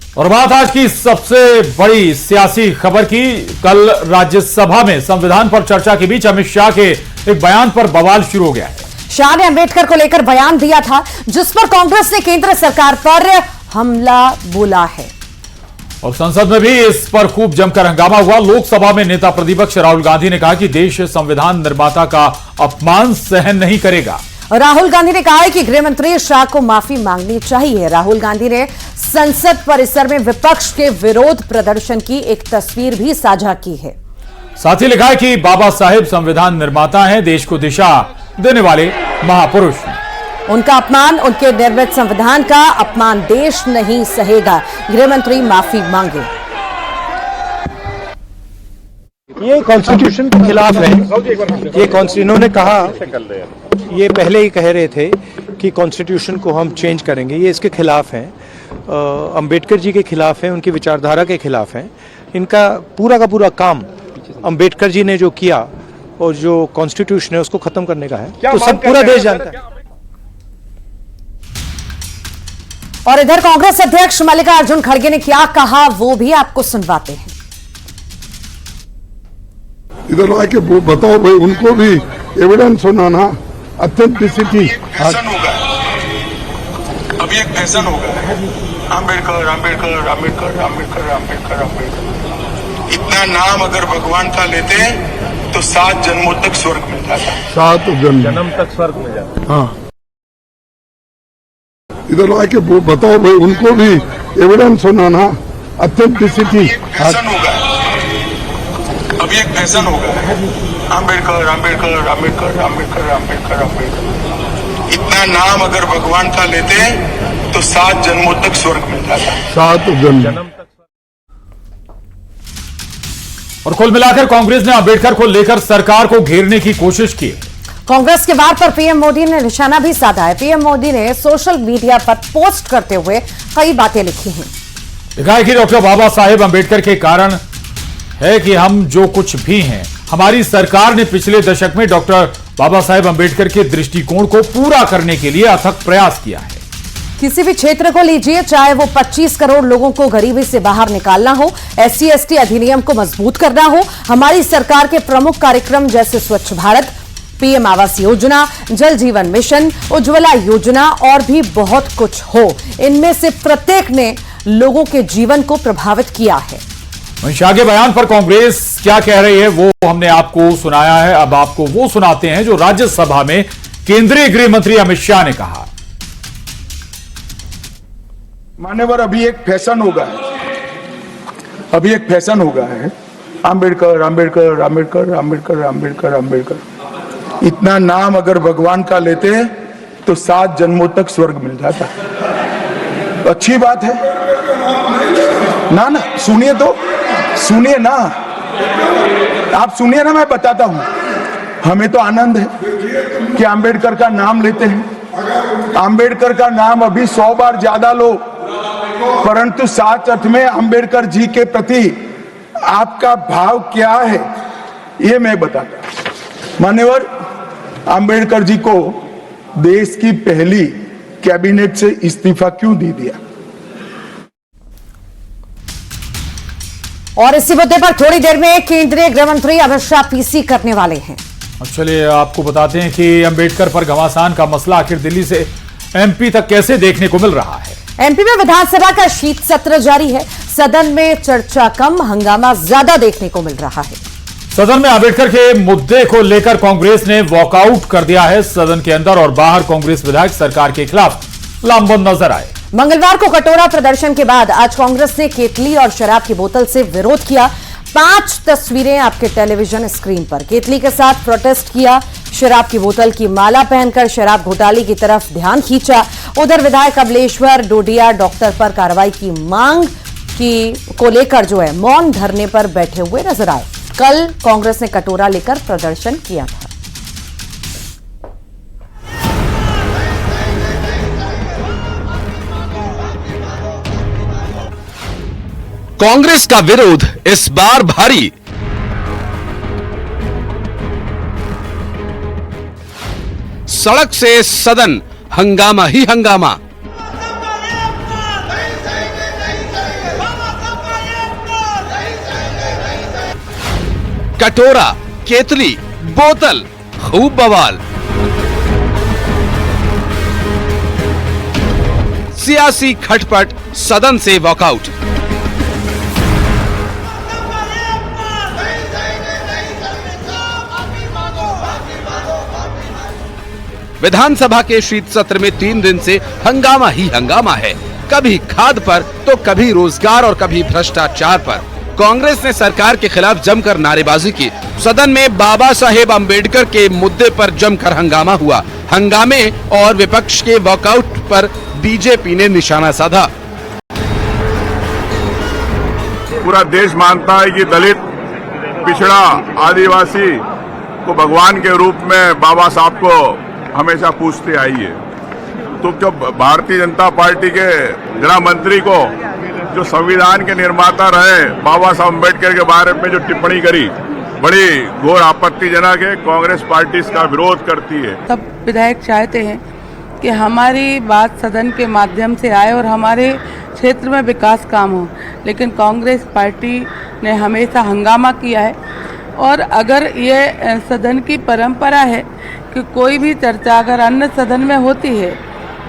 और बात आज की सबसे बड़ी सियासी खबर की। कल राज्यसभा में संविधान पर चर्चा के बीच अमित शाह के एक बयान पर बवाल शुरू हो गया है। शाह ने अंबेडकर को लेकर बयान दिया था, जिस पर कांग्रेस ने केंद्र सरकार पर हमला बोला है और संसद में भी इस पर खूब जमकर हंगामा हुआ। लोकसभा में नेता प्रतिपक्ष राहुल गांधी ने कहा कि देश संविधान निर्माता का अपमान सहन नहीं करेगा। राहुल गांधी ने कहा है कि गृह मंत्री शाह को माफी मांगनी चाहिए। राहुल गांधी ने संसद परिसर में विपक्ष के विरोध प्रदर्शन की एक तस्वीर भी साझा की है। साथ ही लिखा है कि बाबा साहेब संविधान निर्माता हैं, देश को दिशा देने वाले महापुरुष। उनका अपमान, उनके निर्मित संविधान का अपमान देश नहीं सहेगा। गृह मंत्री माफी मांगे। ये कॉन्स्टिट्यूशन के खिलाफ है। इन्होंने कहा, ये पहले ही कह रहे थे कि कॉन्स्टिट्यूशन को हम चेंज करेंगे। ये इसके खिलाफ हैं, अंबेडकर जी के खिलाफ हैं, उनकी विचारधारा के खिलाफ हैं। इनका पूरा का पूरा काम अंबेडकर जी ने जो किया और जो कॉन्स्टिट्यूशन है उसको खत्म करने का है, तो सब पूरा देश जानता है। और इधर कांग्रेस अध्यक्ष मल्लिकार्जुन खड़गे ने क्या कहा, वो भी आपको सुनवाते हैं। इधर आके बताओ भाई, उनको भी एविडेंस होना ना, ऑथेंटिसिटी। अभी एक फैशन होगा, अंबेडकर अंबेडकर अंबेडकर अंबेडकर अंबेडकर अंबेडकर। इतना नाम अगर भगवान का लेते हैं तो 7 जन्मों तक स्वर्ग मिल जाता है। 7 जन्म तक स्वर्ग मिल जाता है। हाँ, इधर आके बताओ भाई, उनको भी एविडेंस होना ना, ऑथेंटिसिटी। फैशन होगा, अभी एक फैशन होगा, अंबेडकर अंबेडकर अंबेडकर अंबेडकर अंबेडकर अंबेडकर। इतना नाम अगर भगवान का लेते हैं तो 7 जन्मों तक स्वर्ग मिल जाता है। 7 जन्म। और कुल मिलाकर कांग्रेस ने अंबेडकर को लेकर सरकार को घेरने की कोशिश की। कांग्रेस के वार पर पीएम मोदी ने निशाना भी साधा है। पीएम मोदी ने सोशल मीडिया पर पोस्ट करते हुए कई बातें लिखी हैं। लिखा है कि डॉक्टर बाबा साहेब अंबेडकर के कारण है कि हम जो कुछ भी हैं। हमारी सरकार ने पिछले दशक में डॉक्टर बाबा साहेब अंबेडकर के दृष्टिकोण को पूरा करने के लिए अथक प्रयास किया है। किसी भी क्षेत्र को लीजिए, चाहे वो 25 करोड़ लोगों को गरीबी से बाहर निकालना हो, SC/ST अधिनियम को मजबूत करना हो, हमारी सरकार के प्रमुख कार्यक्रम जैसे स्वच्छ भारत, PM आवास योजना, जल जीवन मिशन, उज्ज्वला योजना और भी बहुत कुछ हो, इनमें से प्रत्येक ने लोगों के जीवन को प्रभावित किया है। शाह के बयान पर कांग्रेस क्या कह रही है वो हमने आपको सुनाया है। अब आपको वो सुनाते हैं जो राज्यसभा में केंद्रीय गृह मंत्री अमित शाह ने कहा। मान्यवर, अभी एक फैशन होगा, अभी एक फैशन होगा है, अंबेडकर अंबेडकर अंबेडकर अंबेडकर अंबेडकर अंबेडकर। इतना नाम अगर भगवान का लेते हैं तो 7 जन्मों तक स्वर्ग मिल जाता है। तो अच्छी बात है ना, सुनिए तो, सुनिए ना, आप सुनिए ना, मैं बताता हूं। हमें तो आनंद है कि अंबेडकर का नाम लेते हैं। अंबेडकर का नाम अभी 100 बार ज्यादा लो, परंतु साथ अर्थ में अंबेडकर जी के प्रति आपका भाव क्या है ये मैं बताता हूं। मान्यवर, अंबेडकर जी को देश की पहली कैबिनेट से इस्तीफा क्यों दे दिया? और इसी मुद्दे पर थोड़ी देर में केंद्रीय गृह मंत्री अमित शाह PC करने वाले हैं। चलिए आपको बताते हैं कि अंबेडकर पर घमासान का मसला आखिर दिल्ली से MP तक कैसे देखने को मिल रहा है। MP में विधानसभा का शीत सत्र जारी है। सदन में चर्चा कम, हंगामा ज्यादा देखने को मिल रहा है। सदन में अंबेडकर के मुद्दे को लेकर कांग्रेस ने वॉकआउट कर दिया है। सदन के अंदर और बाहर कांग्रेस विधायक सरकार के खिलाफ लामबंद नजर आए। मंगलवार को कटोरा प्रदर्शन के बाद आज कांग्रेस ने केतली और शराब की बोतल से विरोध किया। 5 तस्वीरें आपके टेलीविजन स्क्रीन पर। केतली के साथ प्रोटेस्ट किया, शराब की बोतल की माला पहनकर शराब घोटाले की तरफ ध्यान खींचा। उधर विधायक अबलेश्वर डोडिया डॉक्टर पर कार्रवाई की मांग को लेकर जो है मौन धरने पर बैठे हुए नजर आए। कल कांग्रेस ने कटोरा लेकर प्रदर्शन किया था। कांग्रेस का विरोध इस बार भारी। सड़क से सदन, हंगामा ही हंगामा। कटोरा, केतली, बोतल, खूब बवाल। सियासी खटपट, सदन से वॉकआउट। विधानसभा के शीत सत्र में 3 दिन से हंगामा ही हंगामा है। कभी खाद पर तो कभी रोजगार और कभी भ्रष्टाचार पर। कांग्रेस ने सरकार के खिलाफ जमकर नारेबाजी की। सदन में बाबा साहेब अंबेडकर के मुद्दे पर जमकर हंगामा हुआ। हंगामे और विपक्ष के वॉकआउट पर बीजेपी ने निशाना साधा। पूरा देश मानता है कि दलित, पिछड़ा, आदिवासी को भगवान के रूप में बाबा साहब को हमेशा पूछते आई है। तो जब भारतीय जनता पार्टी के गृह मंत्री को, जो संविधान के निर्माता रहे, बाबा साहब अम्बेडकर के बारे में जो टिप्पणी करी, बड़ी घोर आपत्तिजनक है। कांग्रेस पार्टी इसका विरोध करती है। सब विधायक चाहते हैं कि हमारी बात सदन के माध्यम से आए और हमारे क्षेत्र में विकास काम हो, लेकिन कांग्रेस पार्टी ने हमेशा हंगामा किया है। और अगर ये सदन की परंपरा है कि कोई भी चर्चा अगर अन्य सदन में होती है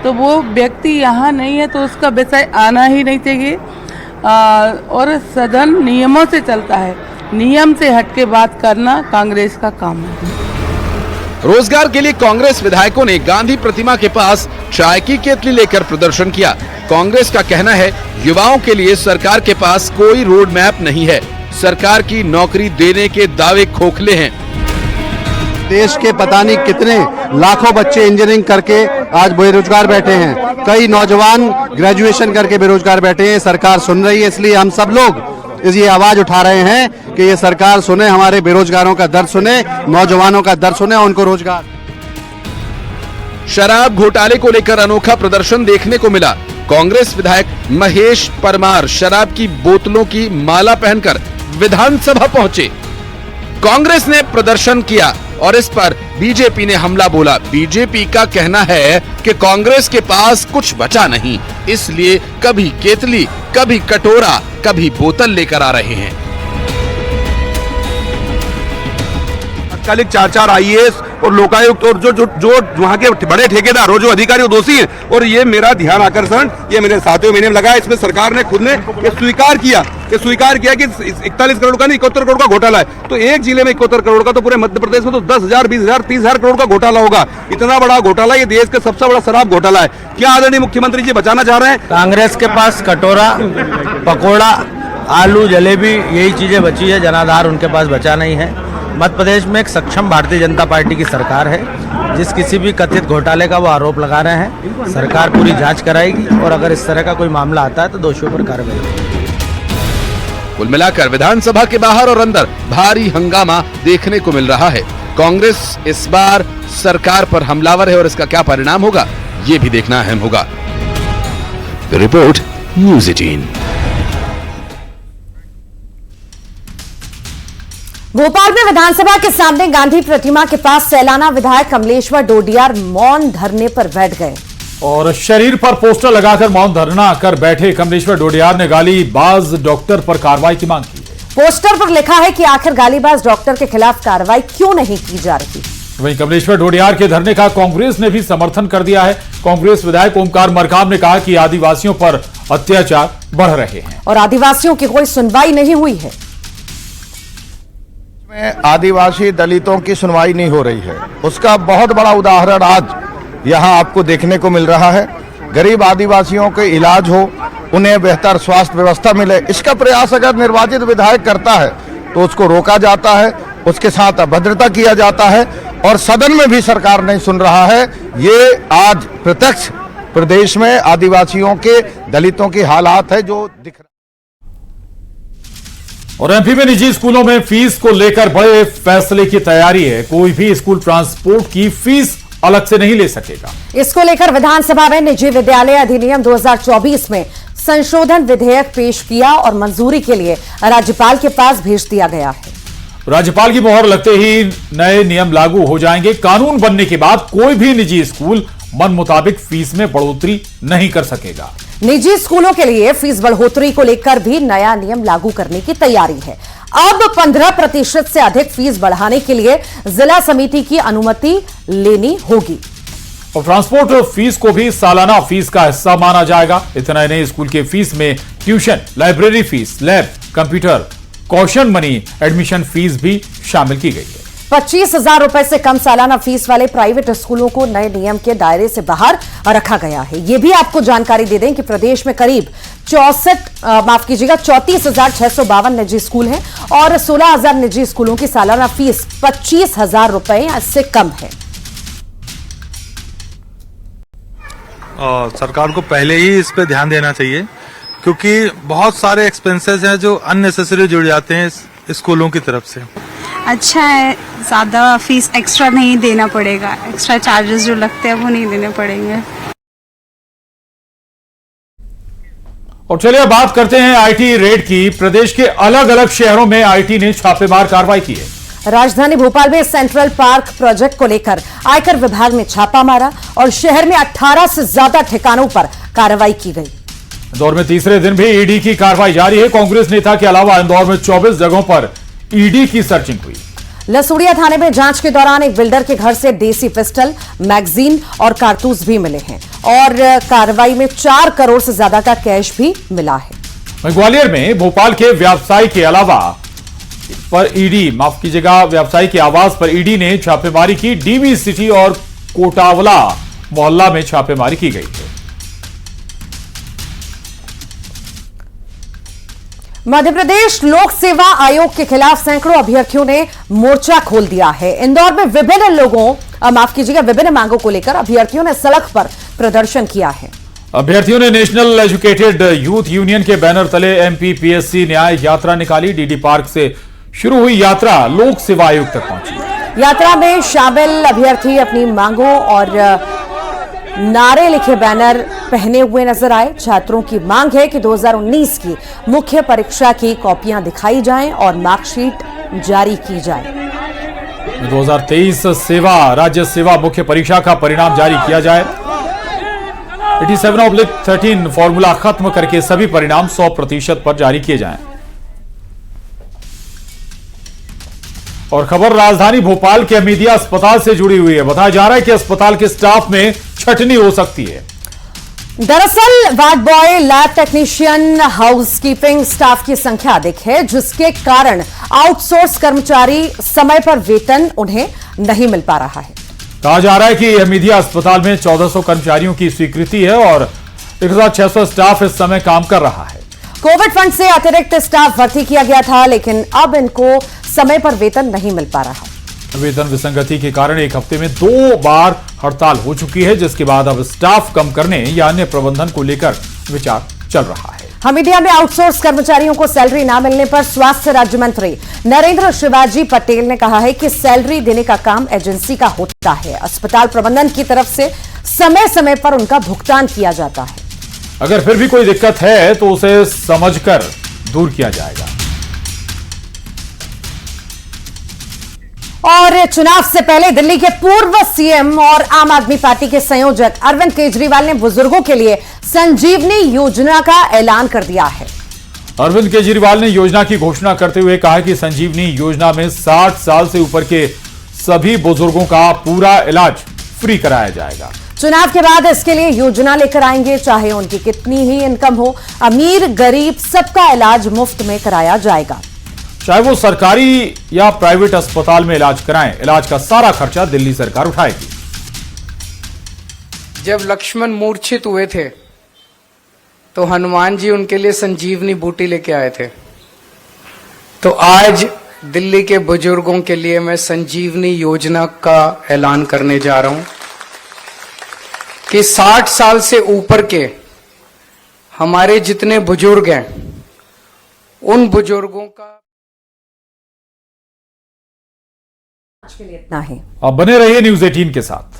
तो वो व्यक्ति यहाँ नहीं है तो उसका विषय आना ही नहीं चाहिए। और सदन नियमों से चलता है, नियम से हटके बात करना कांग्रेस का काम है। रोजगार के लिए कांग्रेस विधायकों ने गांधी प्रतिमा के पास चाय की केतली लेकर प्रदर्शन किया। कांग्रेस का कहना है युवाओं के लिए सरकार के पास कोई रोड मैप नहीं है। सरकार की नौकरी देने के दावे खोखले हैं। देश के पता नहीं कितने लाखों बच्चे इंजीनियरिंग करके आज बेरोजगार बैठे हैं। कई नौजवान ग्रेजुएशन करके बेरोजगार बैठे हैं। सरकार सुन रही है, इसलिए हम सब लोग ये आवाज उठा रहे हैं कि ये सरकार सुने, हमारे बेरोजगारों का दर्द सुने, नौजवानों का दर्द सुने, उनको रोजगार। शराब घोटाले को लेकर अनोखा प्रदर्शन देखने को मिला। कांग्रेस विधायक महेश परमार शराब की बोतलों की माला पहनकर विधानसभा पहुंचे। कांग्रेस ने प्रदर्शन किया और इस पर बीजेपी ने हमला बोला। बीजेपी का कहना है कि कांग्रेस के पास कुछ बचा नहीं, इसलिए कभी केतली, कभी कटोरा, कभी बोतल लेकर आ रहे हैं। तत्कालिक 4 IAS और लोकायुक्त और जो वहाँ के बड़े ठेकेदार और जो अधिकारी दोषी हैं। और ये मेरा ध्यान आकर्षण, ये मेरे साथियों मैंने लगाया, इसमें सरकार ने खुद ने स्वीकार किया कि 41 करोड़ का नहीं 71 करोड़ का घोटाला है। तो एक जिले में 71 करोड़ का, तो पूरे मध्य प्रदेश में तो 10,000, 20,000, 30,000 करोड़ का घोटाला होगा। इतना बड़ा घोटाला, ये देश का सबसे बड़ा शराब घोटाला है। क्या आदरणीय मुख्यमंत्री जी बचाना चाह रहे हैं? कांग्रेस के पास कटोरा, पकोड़ा, आलू, जलेबी यही चीजें बची है, जनाधार उनके पास बचा नहीं है। मध्य प्रदेश में एक सक्षम भारतीय जनता पार्टी की सरकार है। जिस किसी भी कथित घोटाले का वो आरोप लगा रहे हैं, सरकार पूरी जांच कराएगी और अगर इस तरह का कोई मामला आता है तो दोषियों पर कार्रवाई होगी। कुल मिलाकर विधानसभा के बाहर और अंदर भारी हंगामा देखने को मिल रहा है। कांग्रेस इस बार सरकार पर हमलावर है और इसका क्या परिणाम होगा, ये भी देखना अहम होगा। Report news 18। भोपाल में विधानसभा के सामने गांधी प्रतिमा के पास सैलाना विधायक कमलेश्वर डोडियार मौन धरने पर बैठ गए और शरीर पर पोस्टर लगाकर मौन धरना कर बैठे कमलेश्वर डोडियार ने गालीबाज डॉक्टर पर कार्रवाई की मांग की। पोस्टर पर लिखा है कि आखिर गालीबाज डॉक्टर के खिलाफ कार्रवाई क्यों नहीं की जा रही। वहीं कमलेश्वर डोडियार के धरने का कांग्रेस ने भी समर्थन कर दिया है। कांग्रेस विधायक ओमकार मरकाम ने कहा कि आदिवासियों पर अत्याचार बढ़ रहे हैं और आदिवासियों की कोई सुनवाई नहीं हुई है। आदिवासी दलितों की सुनवाई नहीं हो रही है, उसका बहुत बड़ा उदाहरण आज यहाँ आपको देखने को मिल रहा है। गरीब आदिवासियों के इलाज हो, उन्हें बेहतर स्वास्थ्य व्यवस्था मिले, इसका प्रयास अगर निर्वाचित विधायक करता है तो उसको रोका जाता है, उसके साथ अभद्रता किया जाता है और सदन में भी सरकार नहीं सुन रहा है। ये आज प्रत्यक्ष प्रदेश में आदिवासियों के, दलितों की हालात है जो दिख रहा है। और एमपी में निजी स्कूलों में फीस को लेकर बड़े फैसले की तैयारी है। कोई भी स्कूल ट्रांसपोर्ट की फीस अलग से नहीं ले सकेगा। इसको लेकर विधानसभा में निजी विद्यालय अधिनियम 2024 में संशोधन विधेयक पेश किया और मंजूरी के लिए राज्यपाल के पास भेज दिया गया है। राज्यपाल की मोहर लगते ही नए नियम लागू हो जाएंगे। कानून बनने के बाद कोई भी निजी स्कूल मन मुताबिक फीस में बढ़ोतरी नहीं कर सकेगा। निजी स्कूलों के लिए फीस बढ़ोतरी को लेकर भी नया नियम लागू करने की तैयारी है। अब 15% से अधिक फीस बढ़ाने के लिए जिला समिति की अनुमति लेनी होगी। और ट्रांसपोर्ट फीस को भी सालाना फीस का हिस्सा माना जाएगा। इतना ही नहीं, स्कूल के फीस में tuition, library fees, lab, computer, caution money, admission fees भी शामिल की गई है। 25,000 रुपए से कम सालाना फीस वाले प्राइवेट स्कूलों को नए नियम के दायरे से बाहर रखा गया है। यह भी आपको जानकारी दे दें कि प्रदेश में करीब 34,652 निजी स्कूल हैं और 16,000 निजी स्कूलों की सालाना फीस 25,000 रुपए से कम है। सरकार को पहले ही इस पे ध्यान देना चाहिए, क्योंकि बहुत सारे एक्सपेंसेस हैं जो अननेसेसरी जुड़ जाते हैं स्कूलों की तरफ से। अच्छा है, ज्यादा फीस एक्स्ट्रा नहीं देना पड़ेगा, एक्स्ट्रा चार्जेस जो लगते हैं वो नहीं देने पड़ेंगे। और चलिए बात करते हैं आईटी रेड की। प्रदेश के अलग अलग शहरों में आईटी ने छापेमार कार्रवाई की है। राजधानी भोपाल में सेंट्रल पार्क प्रोजेक्ट को लेकर आयकर विभाग ने छापा मारा और शहर में 18 से ज्यादा ठिकानों पर कार्रवाई की गई। इंदौर में तीसरे दिन भी ईडी की कार्रवाई जारी है। कांग्रेस नेता के अलावा इंदौर में 24 जगहों पर ईडी की सर्चिंग हुई। लसूड़िया थाने में जांच के दौरान एक बिल्डर के घर से देसी पिस्टल, मैगजीन और कारतूस भी मिले हैं और कार्रवाई में 4 करोड़ से ज्यादा का कैश भी मिला है। ग्वालियर में भोपाल के व्यवसायी के अलावा पर ईडी, माफ कीजिएगा, व्यवसायी के आवास पर ईडी ने छापेमारी की। डीवी सिटी और कोटावला मोहल्ला में छापेमारी की गई है। मध्य प्रदेश लोक सेवा आयोग के खिलाफ सैकड़ों अभ्यर्थियों ने मोर्चा खोल दिया है। इंदौर में विभिन्न मांगों को लेकर अभ्यर्थियों ने सड़क पर प्रदर्शन किया है। अभ्यर्थियों ने नेशनल एजुकेटेड यूथ यूनियन के बैनर तले एमपीपीएससी न्याय यात्रा निकाली। डीडी पार्क से शुरू हुई यात्रा लोक सेवा आयोग तक पहुंची। यात्रा में शामिल अभ्यर्थी अपनी मांगों और नारे लिखे बैनर पहने हुए नजर आए। छात्रों की मांग है कि 2019 की मुख्य परीक्षा की कॉपियां दिखाई जाएं और मार्कशीट जारी की जाए। 2023 सेवा राज्य सेवा मुख्य परीक्षा का परिणाम जारी किया जाए। 87/13 फॉर्मूला खत्म करके सभी परिणाम 100% पर जारी किए जाएं। और खबर राजधानी भोपाल के हमीदिया अस्पताल से जुड़ी हुई है। बताया जा रहा है कि अस्पताल के स्टाफ में छटनी हो सकती है। दरअसल ward boy, lab technician, housekeeping staff की संख्या अधिक है, जिसके कारण आउटसोर्स कर्मचारी समय पर वेतन उन्हें नहीं मिल पा रहा है। कहा जा रहा है कि हमीदिया अस्पताल में 1400 कर्मचारियों की स्वीकृति है और 1600 स्टाफ इस समय काम कर रहा है। कोविड फंड से अतिरिक्त स्टाफ भर्ती किया गया था, लेकिन अब इनको समय पर वेतन नहीं मिल पा रहा। वेतन विसंगति के कारण एक हफ्ते में 2 बार हड़ताल हो चुकी है, जिसके बाद अब स्टाफ कम करने या अन्य प्रबंधन को लेकर विचार चल रहा है। हमीदिया में आउटसोर्स कर्मचारियों को सैलरी न मिलने पर स्वास्थ्य राज्य मंत्री नरेंद्र शिवाजी पटेल ने कहा है कि सैलरी देने का काम एजेंसी का होता है। अस्पताल प्रबंधन की तरफ से समय समय पर उनका भुगतान किया जाता है। अगर फिर भी कोई दिक्कत है तो उसे समझकर दूर किया जाएगा। और चुनाव से पहले दिल्ली के पूर्व सीएम और आम आदमी पार्टी के संयोजक अरविंद केजरीवाल ने बुजुर्गों के लिए संजीवनी योजना का ऐलान कर दिया है। अरविंद केजरीवाल ने योजना की घोषणा करते हुए कहा कि संजीवनी योजना में 60 साल से ऊपर के सभी बुजुर्गों का पूरा इलाज फ्री कराया जाएगा। चुनाव के बाद इसके लिए योजना लेकर आएंगे, चाहे उनकी कितनी ही इनकम हो, अमीर गरीब सबका इलाज मुफ्त में कराया जाएगा। चाहे वो सरकारी या प्राइवेट अस्पताल में इलाज कराएं, इलाज का सारा खर्चा दिल्ली सरकार उठाएगी। जब लक्ष्मण मूर्छित हुए थे तो हनुमान जी उनके लिए संजीवनी बूटी लेके आए थे। तो आज दिल्ली के बुजुर्गों के लिए मैं संजीवनी योजना का ऐलान करने जा रहा हूं कि 60 साल से ऊपर के हमारे जितने बुजुर्ग हैं उन बुजुर्गों का आज के लिए इतना ही। अब बने रहिए न्यूज़ 18 के साथ।